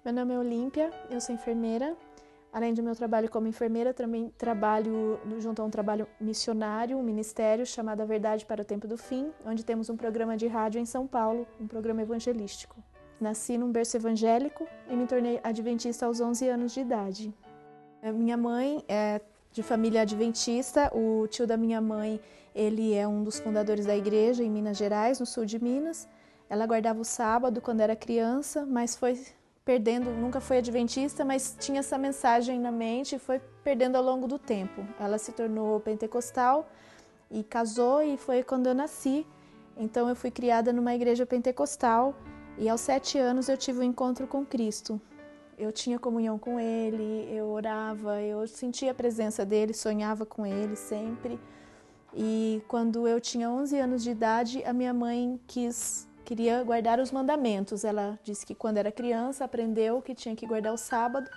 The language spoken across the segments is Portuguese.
Meu nome é Olímpia, eu sou enfermeira. Além do meu trabalho como enfermeira, também trabalho junto a um trabalho missionário, um ministério chamado A Verdade para o Tempo do Fim, onde temos um programa de rádio em São Paulo, um programa evangelístico. Nasci num berço evangélico e me tornei adventista aos 11 anos de idade. A minha mãe é de família adventista, o tio da minha mãe, ele é um dos fundadores da igreja em Minas Gerais, no sul de Minas. Ela guardava o sábado quando era criança, mas foi perdendo, nunca foi adventista, mas tinha essa mensagem na mente e foi perdendo ao longo do tempo. Ela se tornou pentecostal e casou, e foi quando eu nasci. Então eu fui criada numa igreja pentecostal e aos 7 anos eu tive um encontro com Cristo. Eu tinha comunhão com Ele, eu orava, eu sentia a presença dEle, sonhava com Ele sempre. E quando eu tinha 11 anos de idade, a minha mãe queria guardar os mandamentos. Ela disse que quando era criança aprendeu que tinha que guardar o sábado.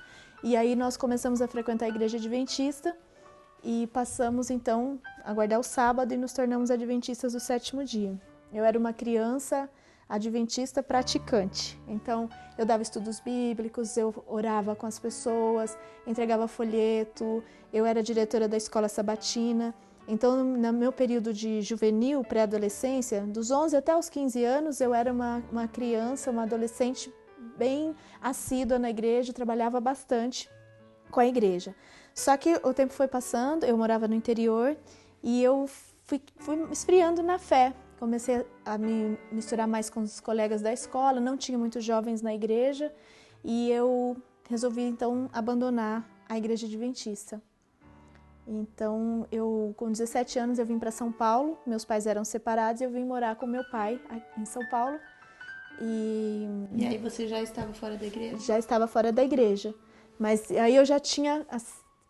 E aí nós começamos a frequentar a igreja adventista e passamos então a guardar o sábado e nos tornamos adventistas do 7º dia. Eu era uma criança adventista praticante. Então eu dava estudos bíblicos, eu orava com as pessoas, entregava folheto, eu era diretora da escola sabatina. Então, no meu período de juvenil, pré-adolescência, dos 11 até os 15 anos, eu era uma criança, uma adolescente bem assídua na igreja, trabalhava bastante com a igreja. Só que o tempo foi passando, eu morava no interior e eu fui esfriando na fé. Comecei a me misturar mais com os colegas da escola, não tinha muitos jovens na igreja e eu resolvi então abandonar a igreja adventista. Então, com 17 anos eu vim para São Paulo, meus pais eram separados e eu vim morar com meu pai em São Paulo. E aí você já estava fora da igreja? Já estava fora da igreja, mas aí eu já tinha...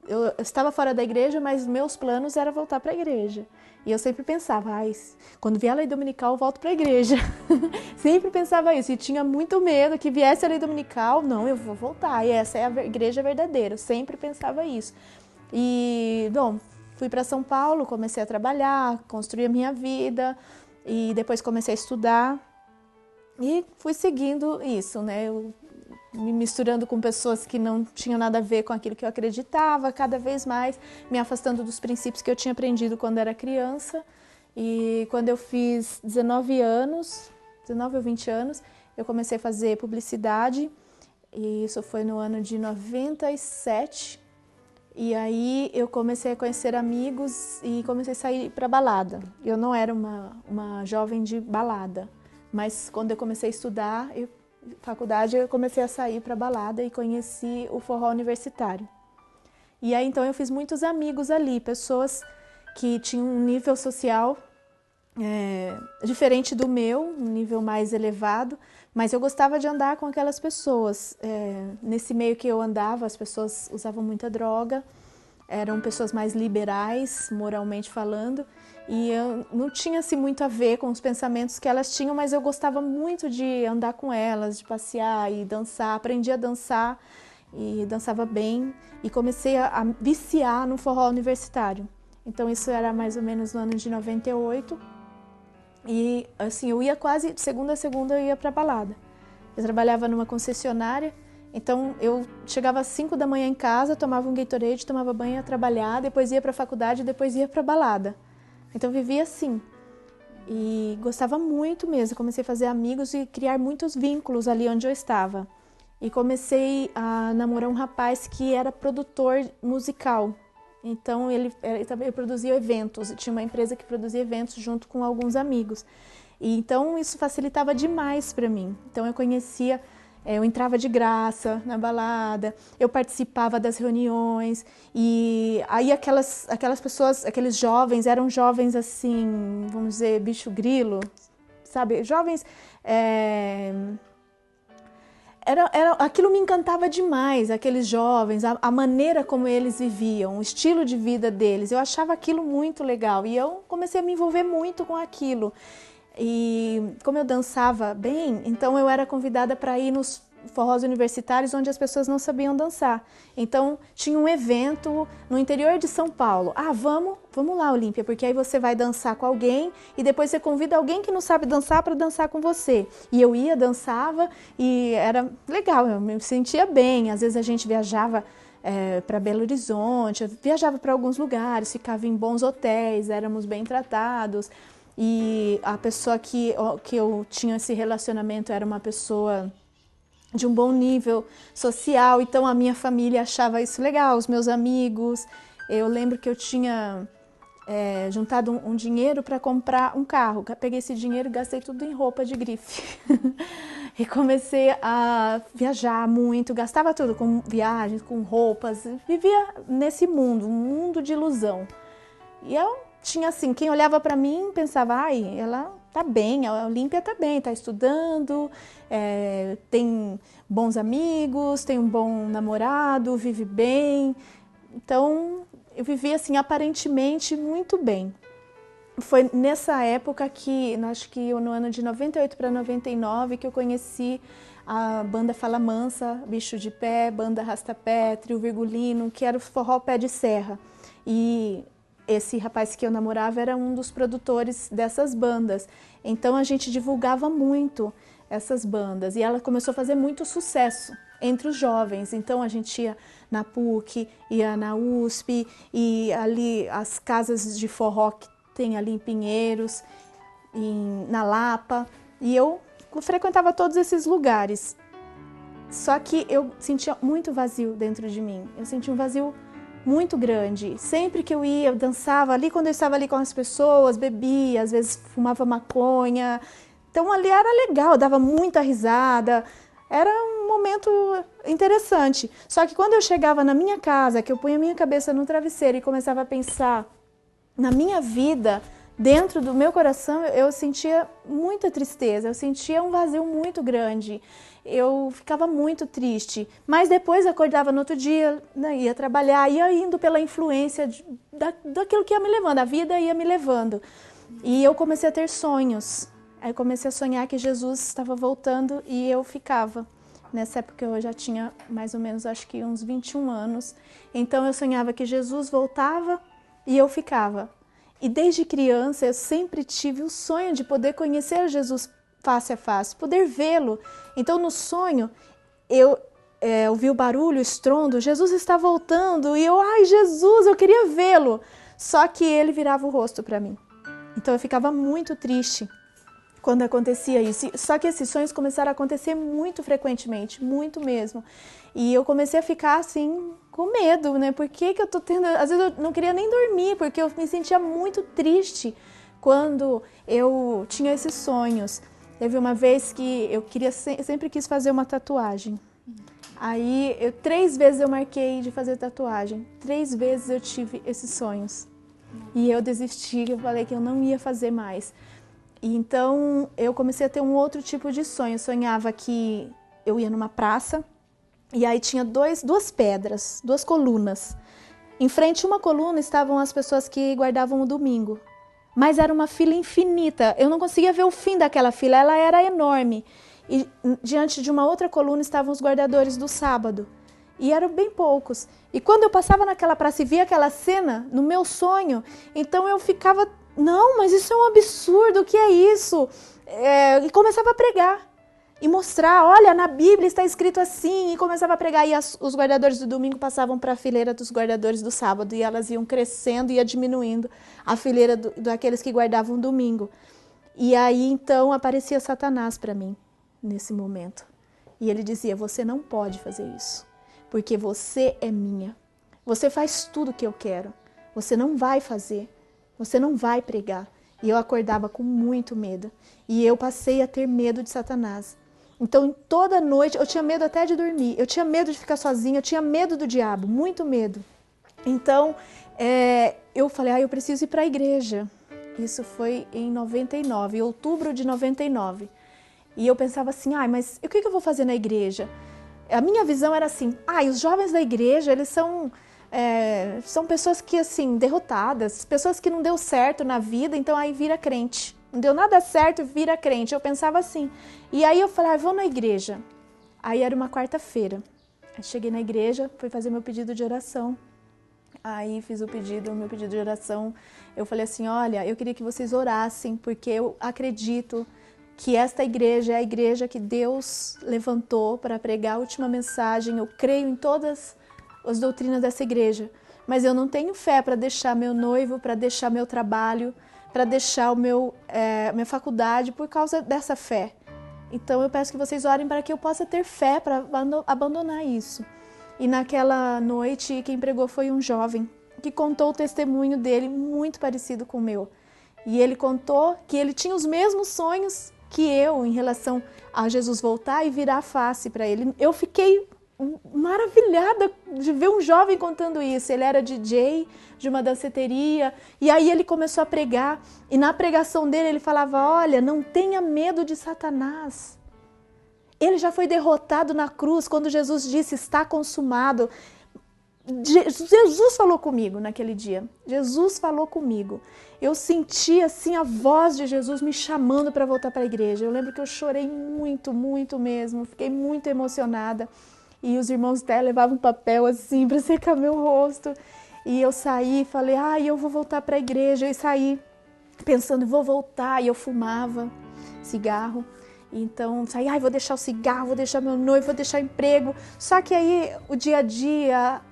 Eu estava fora da igreja, mas meus planos era voltar para a igreja. E eu sempre pensava, quando vier a lei dominical eu volto para a igreja. Sempre pensava isso e tinha muito medo que viesse a lei dominical, não, eu vou voltar, e essa é a igreja verdadeira, eu sempre pensava isso. E, fui para São Paulo, comecei a trabalhar, construir a minha vida e depois comecei a estudar e fui seguindo isso, né? Eu me misturando com pessoas que não tinham nada a ver com aquilo que eu acreditava, cada vez mais me afastando dos princípios que eu tinha aprendido quando era criança. E quando eu fiz 19 ou 20 anos, eu comecei a fazer publicidade e isso foi no ano de 97. E aí eu comecei a conhecer amigos e comecei a sair para balada. Eu não era uma jovem de balada, mas quando eu comecei a estudar, faculdade, eu comecei a sair para balada e conheci o forró universitário. E aí então eu fiz muitos amigos ali, pessoas que tinham um nível social diferente do meu, um nível mais elevado, mas eu gostava de andar com aquelas pessoas. Nesse meio que eu andava, as pessoas usavam muita droga, eram pessoas mais liberais, moralmente falando, e eu não tinha assim, muito a ver com os pensamentos que elas tinham, mas eu gostava muito de andar com elas, de passear e dançar. Aprendi a dançar e dançava bem e comecei a viciar no forró universitário. Então isso era mais ou menos no ano de 98. E assim, eu ia quase, de segunda a segunda eu ia pra balada. Eu trabalhava numa concessionária, então eu chegava às 5 da manhã em casa, tomava um Gatorade, tomava banho, ia trabalhar, depois ia pra faculdade, depois ia pra balada. Então eu vivia assim. E gostava muito mesmo, comecei a fazer amigos e criar muitos vínculos ali onde eu estava. E comecei a namorar um rapaz que era produtor musical. Então ele também produzia eventos, tinha uma empresa que produzia eventos junto com alguns amigos. E então isso facilitava demais para mim. Então eu entrava de graça na balada, eu participava das reuniões e aí aquelas pessoas, aqueles jovens, eram jovens assim, vamos dizer, bicho grilo, sabe? Jovens... aquilo me encantava demais, aqueles jovens, a maneira como eles viviam, o estilo de vida deles. Eu achava aquilo muito legal e eu comecei a me envolver muito com aquilo. E como eu dançava bem, então eu era convidada para ir forrós universitários onde as pessoas não sabiam dançar. Então, tinha um evento no interior de São Paulo. Vamos lá, Olímpia, porque aí você vai dançar com alguém e depois você convida alguém que não sabe dançar para dançar com você. E eu ia, dançava e era legal, eu me sentia bem. Às vezes a gente viajava para Belo Horizonte, eu viajava para alguns lugares, ficava em bons hotéis, éramos bem tratados. E a pessoa que eu tinha esse relacionamento era uma pessoa de um bom nível social, então a minha família achava isso legal, os meus amigos. Eu lembro que eu tinha juntado um dinheiro para comprar um carro. Peguei esse dinheiro e gastei tudo em roupa de grife. E comecei a viajar muito, gastava tudo com viagens, com roupas. Vivia nesse mundo, um mundo de ilusão. E eu tinha assim, quem olhava para mim pensava, ai, ela tá bem, a Olímpia tá bem, tá estudando, tem bons amigos, tem um bom namorado, vive bem. Então, eu vivia assim, aparentemente muito bem. Foi nessa época que, acho que no ano de 98 para 99, que eu conheci a banda Fala Mansa, Bicho de Pé, Banda Rastapé, Trio Virgulino, que era o forró pé de serra. E esse rapaz que eu namorava era um dos produtores dessas bandas. Então a gente divulgava muito essas bandas e ela começou a fazer muito sucesso entre os jovens. Então a gente ia na PUC, ia na USP e ali as casas de forró que tem ali em Pinheiros, na Lapa. E eu frequentava todos esses lugares. Só que eu sentia muito vazio dentro de mim. Eu sentia um vazio muito grande. Sempre que eu ia, eu dançava ali, quando eu estava ali com as pessoas, bebia, às vezes fumava maconha. Então ali era legal, eu dava muita risada. Era um momento interessante. Só que quando eu chegava na minha casa, que eu punha a minha cabeça no travesseiro e começava a pensar na minha vida, dentro do meu coração, eu sentia muita tristeza, eu sentia um vazio muito grande. Eu ficava muito triste, mas depois acordava no outro dia, né, ia trabalhar, ia indo pela influência daquilo que ia me levando, a vida ia me levando. E eu comecei a ter sonhos, aí comecei a sonhar que Jesus estava voltando e eu ficava. Nessa época eu já tinha mais ou menos, acho que uns 21 anos, então eu sonhava que Jesus voltava e eu ficava. E desde criança eu sempre tive o sonho de poder conhecer Jesus face a face, poder vê-lo. Então no sonho eu ouvi o barulho, o estrondo, Jesus está voltando e eu, ai Jesus, eu queria vê-lo. Só que ele virava o rosto para mim. Então eu ficava muito triste quando acontecia isso. Só que esses sonhos começaram a acontecer muito frequentemente, muito mesmo. E eu comecei a ficar assim, com medo, né? Por que eu tô tendo... Às vezes eu não queria nem dormir, porque eu me sentia muito triste quando eu tinha esses sonhos. Teve uma vez que eu sempre quis fazer uma tatuagem. Aí, 3 vezes eu marquei de fazer tatuagem. 3 vezes eu tive esses sonhos. E eu desisti, eu falei que eu não ia fazer mais. E então, eu comecei a ter um outro tipo de sonho. Eu sonhava que eu ia numa praça, e aí tinha duas pedras, 2 colunas. Em frente a uma coluna estavam as pessoas que guardavam o domingo. Mas era uma fila infinita, eu não conseguia ver o fim daquela fila, ela era enorme. E diante de uma outra coluna estavam os guardadores do sábado. E eram bem poucos. E quando eu passava naquela praça e via aquela cena, no meu sonho, então eu ficava, não, mas isso é um absurdo, o que é isso? E começava a pregar. E mostrar, olha, na Bíblia está escrito assim, e começava a pregar, e os guardadores do domingo passavam para a fileira dos guardadores do sábado, e elas iam crescendo e ia diminuindo a fileira daqueles que guardavam o domingo. E aí, então, aparecia Satanás para mim, nesse momento. E ele dizia, você não pode fazer isso, porque você é minha. Você faz tudo o que eu quero. Você não vai fazer, você não vai pregar. E eu acordava com muito medo, e eu passei a ter medo de Satanás. Então, toda noite, eu tinha medo até de dormir, eu tinha medo de ficar sozinha, eu tinha medo do diabo, muito medo. Então, eu falei, eu preciso ir para a igreja. Isso foi em 99, em outubro de 99. E eu pensava assim, mas o que eu vou fazer na igreja? A minha visão era assim, os jovens da igreja, eles são pessoas que, assim, derrotadas, pessoas que não deu certo na vida, então aí vira crente. Não deu nada certo, vira crente. Eu pensava assim. E aí eu falei, vou na igreja. Aí era uma quarta-feira. Cheguei na igreja, fui fazer meu pedido de oração. Aí fiz meu pedido de oração. Eu falei assim, olha, eu queria que vocês orassem, porque eu acredito que esta igreja é a igreja que Deus levantou para pregar a última mensagem. Eu creio em todas as doutrinas dessa igreja, mas eu não tenho fé para deixar meu noivo, para deixar meu trabalho, para deixar minha faculdade por causa dessa fé. Então eu peço que vocês orem para que eu possa ter fé para abandonar isso. E naquela noite quem pregou foi um jovem que contou o testemunho dele muito parecido com o meu. E ele contou que ele tinha os mesmos sonhos que eu em relação a Jesus voltar e virar a face para ele. Eu fiquei maravilhada de ver um jovem contando isso. Ele era DJ de uma danceteria e aí ele começou a pregar e na pregação dele ele falava, olha, não tenha medo de Satanás. Ele já foi derrotado na cruz quando Jesus disse, está consumado. Jesus falou comigo naquele dia. Jesus falou comigo. Eu senti assim a voz de Jesus me chamando para voltar para a igreja. Eu lembro que eu chorei muito, muito mesmo. Fiquei muito emocionada. E os irmãos até levavam um papel assim para secar meu rosto. E eu saí e falei, eu vou voltar para a igreja. E saí pensando, vou voltar. E eu fumava cigarro. Então, saí, vou deixar o cigarro, vou deixar meu noivo, vou deixar o emprego. Só que aí o dia a dia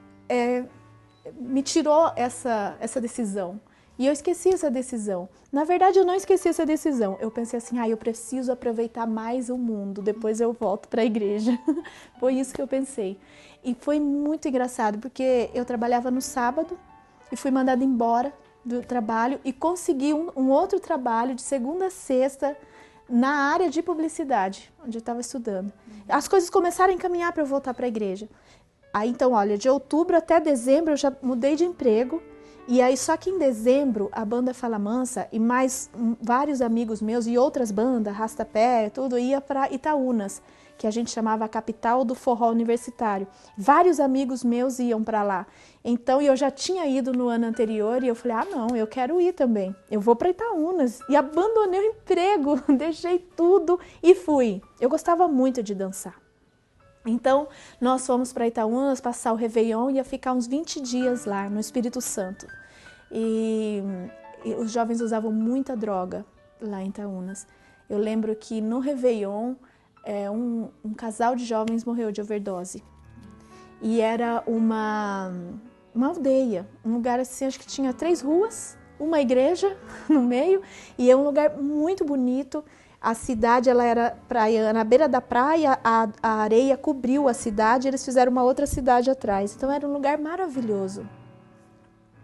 me tirou essa decisão. E eu esqueci essa decisão. Na verdade, eu não esqueci essa decisão. Eu pensei assim, eu preciso aproveitar mais o mundo, depois eu volto para a igreja. Foi isso que eu pensei. E foi muito engraçado, porque eu trabalhava no sábado e fui mandada embora do trabalho e consegui um outro trabalho de segunda a sexta na área de publicidade, onde eu estava estudando. As coisas começaram a encaminhar para eu voltar para a igreja. Aí então, olha, de outubro até dezembro eu já mudei de emprego. E aí só que em dezembro a banda Fala Mansa e mais vários amigos meus e outras bandas, Rastapé, tudo, ia para Itaúnas, que a gente chamava a capital do forró universitário. Vários amigos meus iam para lá. Então eu já tinha ido no ano anterior e eu falei, não, eu quero ir também. Eu vou para Itaúnas. E abandonei o emprego, deixei tudo e fui. Eu gostava muito de dançar. Então, nós fomos para Itaúnas passar o Réveillon e ia ficar uns 20 dias lá, no Espírito Santo. E os jovens usavam muita droga lá em Itaúnas. Eu lembro que no Réveillon, um casal de jovens morreu de overdose. E era uma aldeia, um lugar assim, acho que tinha 3 ruas, uma igreja no meio, e é um lugar muito bonito. A cidade ela era praia, na beira da praia, a areia cobriu a cidade, eles fizeram uma outra cidade atrás. Então era um lugar maravilhoso.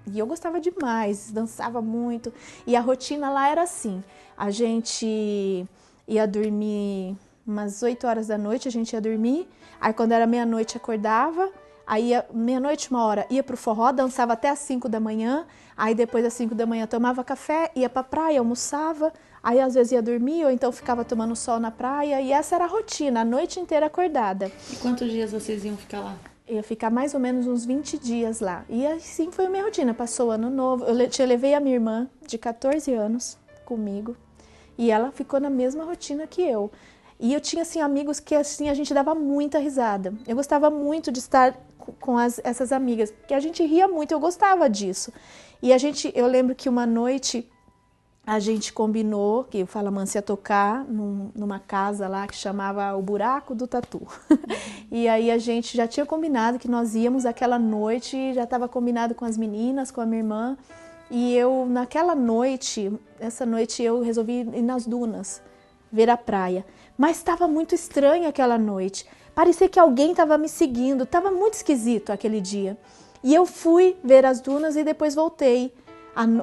E eu gostava demais, dançava muito. E a rotina lá era assim, a gente ia dormir umas 8 horas da noite, a gente ia dormir. Aí quando era meia-noite acordava, aí meia-noite, 1h, ia pro forró, dançava até às 5 da manhã. Aí depois das 5 da manhã tomava café, ia pra praia, almoçava. Aí às vezes ia dormir ou então ficava tomando sol na praia e essa era a rotina, a noite inteira acordada. E quantos dias vocês iam ficar lá? Ia ficar mais ou menos uns 20 dias lá. E assim foi a minha rotina, passou o ano novo. Eu levei a minha irmã de 14 anos comigo e ela ficou na mesma rotina que eu. E eu tinha assim amigos que assim a gente dava muita risada. Eu gostava muito de estar com essas amigas, porque a gente ria muito, eu gostava disso. E eu lembro que uma noite a gente combinou que o Fala Mansa ia tocar numa casa lá que chamava o Buraco do Tatu. E aí a gente já tinha combinado que nós íamos aquela noite, já estava combinado com as meninas, com a minha irmã. E essa noite eu resolvi ir nas dunas, ver a praia. Mas estava muito estranho aquela noite. Parecia que alguém estava me seguindo, estava muito esquisito aquele dia. E eu fui ver as dunas e depois voltei.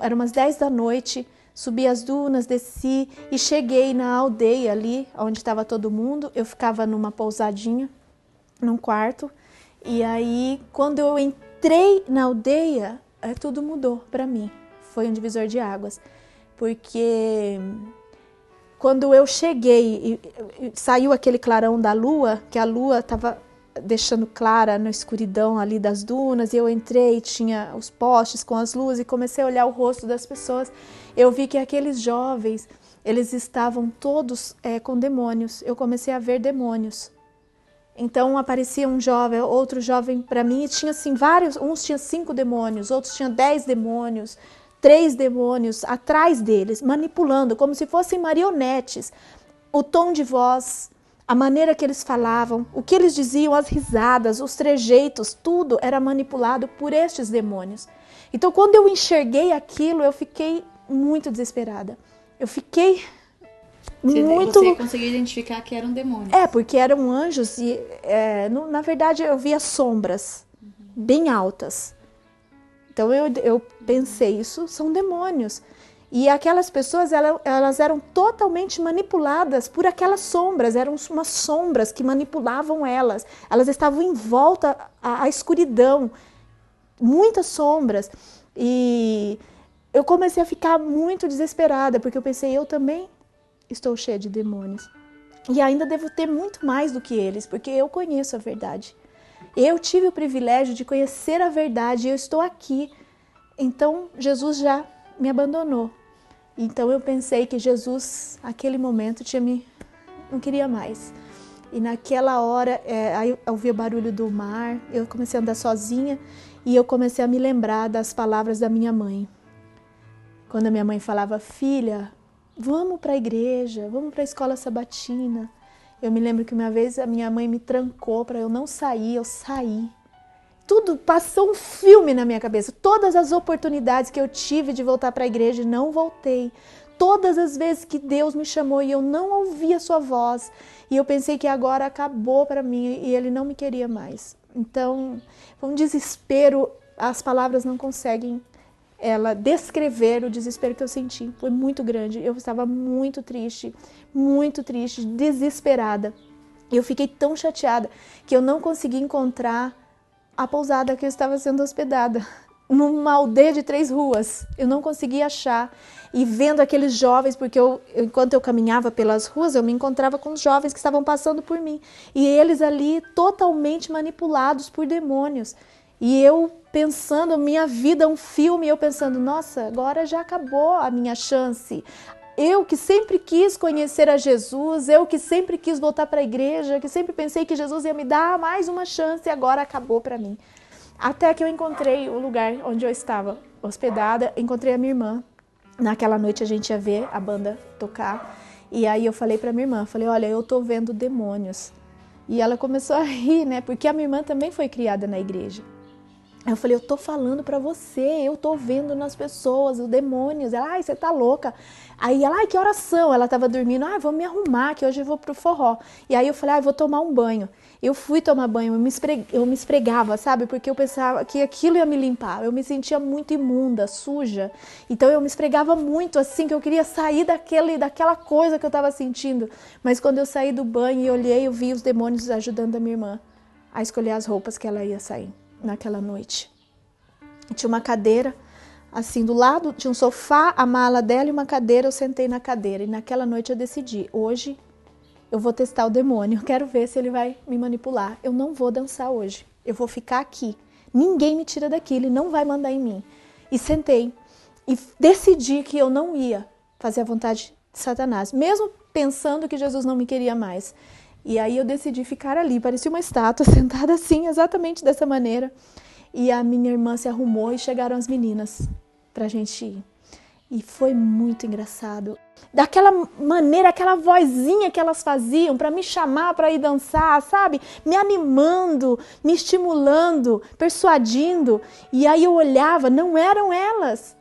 Eram umas 10 da noite. Subi as dunas, desci e cheguei na aldeia ali, onde estava todo mundo. Eu ficava numa pousadinha, num quarto. E aí, quando eu entrei na aldeia, tudo mudou para mim. Foi um divisor de águas. Porque quando eu cheguei e saiu aquele clarão da lua, que a lua estava deixando clara na escuridão ali das dunas, e eu entrei, tinha os postes com as luzes e comecei a olhar o rosto das pessoas. Eu vi que aqueles jovens, eles estavam todos com demônios. Eu comecei a ver demônios. Então aparecia um jovem, outro jovem para mim, e tinha assim vários, uns tinham 5 demônios, outros tinham 10 demônios, 3 demônios atrás deles, manipulando, como se fossem marionetes. O tom de voz, a maneira que eles falavam, o que eles diziam, as risadas, os trejeitos, tudo era manipulado por estes demônios. Então quando eu enxerguei aquilo, eu fiquei muito desesperada. Eu fiquei muito... Você conseguiu identificar que eram demônios. Porque eram anjos e, na verdade, eu via sombras bem altas. Então, eu pensei, isso são demônios. E aquelas pessoas, elas eram totalmente manipuladas por aquelas sombras. Eram umas sombras que manipulavam elas. Elas estavam em volta à escuridão. Muitas sombras. E eu comecei a ficar muito desesperada, porque eu pensei, eu também estou cheia de demônios. E ainda devo ter muito mais do que eles, porque eu conheço a verdade. Eu tive o privilégio de conhecer a verdade e eu estou aqui. Então, Jesus já me abandonou. Então, eu pensei que Jesus, naquele momento, não queria mais. E naquela hora, aí eu ouvi o barulho do mar, eu comecei a andar sozinha e eu comecei a me lembrar das palavras da minha mãe. Quando a minha mãe falava, filha, vamos para a igreja, vamos para a escola sabatina. Eu me lembro que uma vez a minha mãe me trancou para eu não sair, eu saí. Tudo passou um filme na minha cabeça. Todas as oportunidades que eu tive de voltar para a igreja, não voltei. Todas as vezes que Deus me chamou e eu não ouvi a sua voz. E eu pensei que agora acabou para mim e Ele não me queria mais. Então, foi um desespero. As palavras não conseguem descrever o desespero que eu senti. Foi muito grande. Eu estava muito triste, desesperada. Eu fiquei tão chateada que eu não consegui encontrar a pousada que eu estava sendo hospedada. Numa aldeia de 3 ruas. Eu não conseguia achar. E vendo aqueles jovens, porque enquanto eu caminhava pelas ruas, eu me encontrava com os jovens que estavam passando por mim. E eles ali totalmente manipulados por demônios. E eu pensando, minha vida um filme, eu pensando, nossa, agora já acabou a minha chance. Eu que sempre quis conhecer a Jesus, eu que sempre quis voltar para a igreja, que sempre pensei que Jesus ia me dar mais uma chance e agora acabou para mim. Até que eu encontrei o lugar onde eu estava hospedada, encontrei a minha irmã. Naquela noite a gente ia ver a banda tocar e aí eu falei para minha irmã, falei, olha, eu tô vendo demônios. E ela começou a rir, né, porque a minha irmã também foi criada na igreja. Eu falei, eu tô falando pra você, eu tô vendo nas pessoas, os demônios. Ela, ai, você tá louca. Aí ela, ai, que horas são? Ela tava dormindo, ai, vou me arrumar, que hoje eu vou pro forró. E aí eu falei, ai, vou tomar um banho. Eu fui tomar banho, eu me esfregava, sabe? Porque eu pensava que aquilo ia me limpar. Eu me sentia muito imunda, suja. Então eu me esfregava muito, assim, que eu queria sair daquela coisa que eu tava sentindo. Mas quando eu saí do banho e olhei, eu vi os demônios ajudando a minha irmã a escolher as roupas que ela ia sair naquela noite. E tinha uma cadeira, assim, do lado, tinha um sofá, a mala dela e uma cadeira, eu sentei na cadeira. E naquela noite eu decidi, hoje eu vou testar o demônio, eu quero ver se ele vai me manipular. Eu não vou dançar hoje, eu vou ficar aqui. Ninguém me tira daqui, ele não vai mandar em mim. E sentei e decidi que eu não ia fazer a vontade de Satanás, mesmo pensando que Jesus não me queria mais. E aí eu decidi ficar ali, parecia uma estátua, sentada assim, exatamente dessa maneira. E a minha irmã se arrumou e chegaram as meninas pra gente ir. E foi muito engraçado. Daquela maneira, aquela vozinha que elas faziam para me chamar para ir dançar, sabe? Me animando, me estimulando, persuadindo. E aí eu olhava, não eram elas.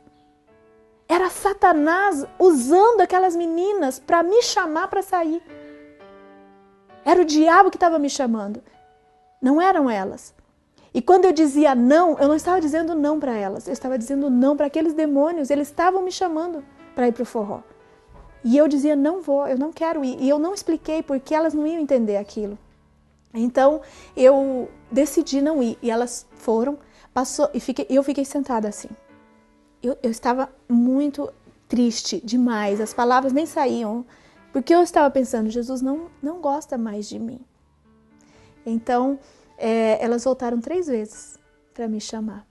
Era Satanás usando aquelas meninas para me chamar para sair. Era o diabo que estava me chamando. Não eram elas. E quando eu dizia não, eu não estava dizendo não para elas. Eu estava dizendo não para aqueles demônios. Eles estavam me chamando para ir para o forró. E eu dizia, não vou, eu não quero ir. E eu não expliquei porque elas não iam entender aquilo. Então, eu decidi não ir. E elas foram, passou, e eu fiquei sentada assim. Eu estava muito triste demais. As palavras nem saíam. Porque eu estava pensando, Jesus não gosta mais de mim. Então, elas voltaram 3 vezes para me chamar.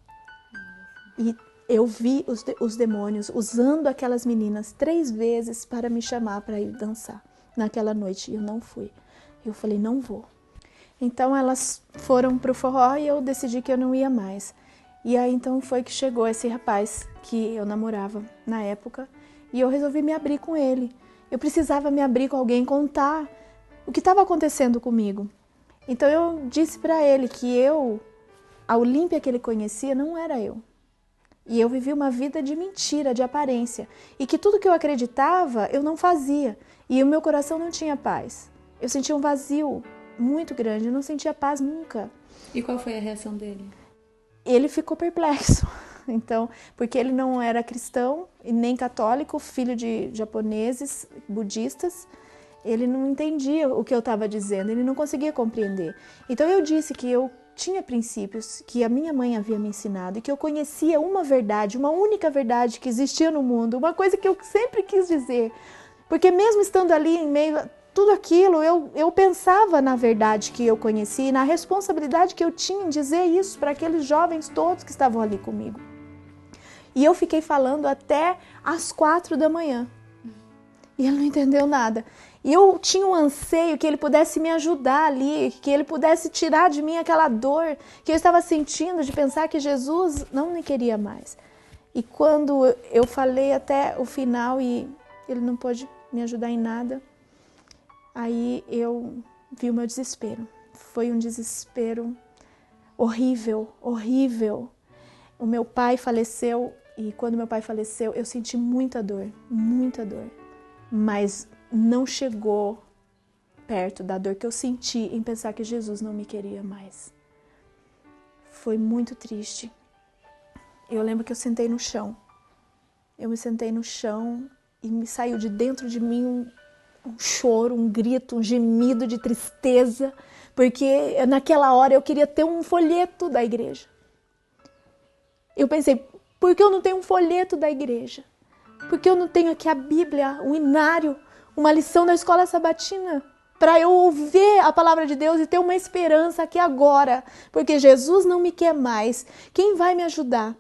E eu vi os demônios usando aquelas meninas 3 vezes para me chamar para ir dançar naquela noite. E eu não fui. Eu falei, não vou. Então elas foram pro forró e eu decidi que eu não ia mais. E aí então foi que chegou esse rapaz que eu namorava na época e eu resolvi me abrir com ele. Eu precisava me abrir com alguém, contar o que estava acontecendo comigo. Então eu disse para ele que a Olímpia que ele conhecia não era eu. E eu vivi uma vida de mentira, de aparência. E que tudo que eu acreditava, eu não fazia. E o meu coração não tinha paz. Eu sentia um vazio muito grande, eu não sentia paz nunca. E qual foi a reação dele? Ele ficou perplexo. Então, porque ele não era cristão e nem católico, filho de japoneses, budistas, ele não entendia o que eu estava dizendo, ele não conseguia compreender. Então eu disse que eu tinha princípios que a minha mãe havia me ensinado e que eu conhecia uma verdade, uma única verdade que existia no mundo, uma coisa que eu sempre quis dizer. Porque mesmo estando ali em meio a tudo aquilo, eu pensava na verdade que eu conhecia e na responsabilidade que eu tinha em dizer isso para aqueles jovens todos que estavam ali comigo. E eu fiquei falando até às 4 da manhã. E ele não entendeu nada. E eu tinha um anseio que ele pudesse me ajudar ali, que ele pudesse tirar de mim aquela dor que eu estava sentindo de pensar que Jesus não me queria mais. E quando eu falei até o final e ele não pôde me ajudar em nada, aí eu vi o meu desespero. Foi um desespero horrível, horrível. O meu pai faleceu e quando meu pai faleceu eu senti muita dor, mas não chegou perto da dor que eu senti em pensar que Jesus não me queria mais. Foi muito triste. Eu lembro que eu sentei no chão. Eu me sentei no chão e me saiu de dentro de mim um choro, um grito, um gemido de tristeza, porque naquela hora eu queria ter um folheto da igreja. Eu pensei, por que eu não tenho um folheto da igreja? Por que eu não tenho aqui a Bíblia, um inário, uma lição da escola sabatina, para eu ouvir a palavra de Deus e ter uma esperança aqui agora, porque Jesus não me quer mais. Quem vai me ajudar?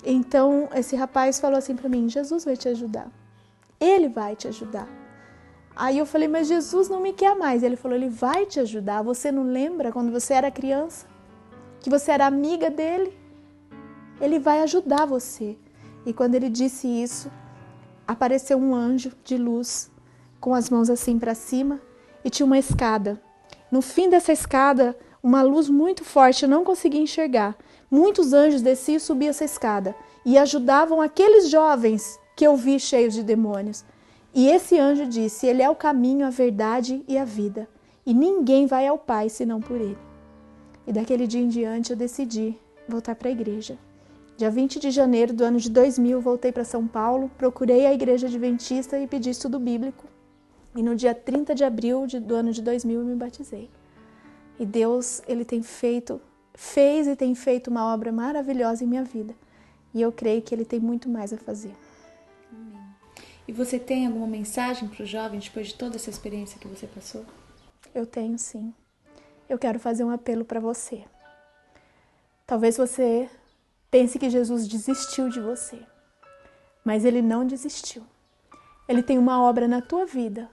Então esse rapaz falou assim para mim, Jesus vai te ajudar. Ele vai te ajudar. Aí eu falei, mas Jesus não me quer mais. Ele falou, ele vai te ajudar. Você não lembra quando você era criança? Que você era amiga dele? Ele vai ajudar você. E quando ele disse isso, apareceu um anjo de luz com as mãos assim para cima e tinha uma escada. No fim dessa escada, uma luz muito forte, eu não conseguia enxergar. Muitos anjos desciam e subiam essa escada e ajudavam aqueles jovens que eu vi cheios de demônios. E esse anjo disse, ele é o caminho, a verdade e a vida. E ninguém vai ao Pai senão por ele. E daquele dia em diante eu decidi voltar para a igreja. Dia 20 de janeiro do ano de 2000, voltei para São Paulo, procurei a igreja adventista e pedi estudo bíblico. E no dia 30 de abril do ano de 2000 eu me batizei. E Deus, ele fez e tem feito uma obra maravilhosa em minha vida. E eu creio que ele tem muito mais a fazer. Amém. E você tem alguma mensagem para os jovens depois de toda essa experiência que você passou? Eu tenho, sim. Eu quero fazer um apelo para você. Talvez você pense que Jesus desistiu de você, mas ele não desistiu. Ele tem uma obra na tua vida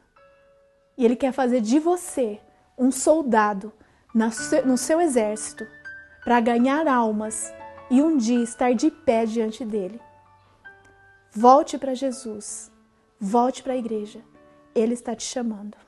e ele quer fazer de você um soldado no seu exército para ganhar almas e um dia estar de pé diante dele. Volte para Jesus, volte para a igreja. Ele está te chamando.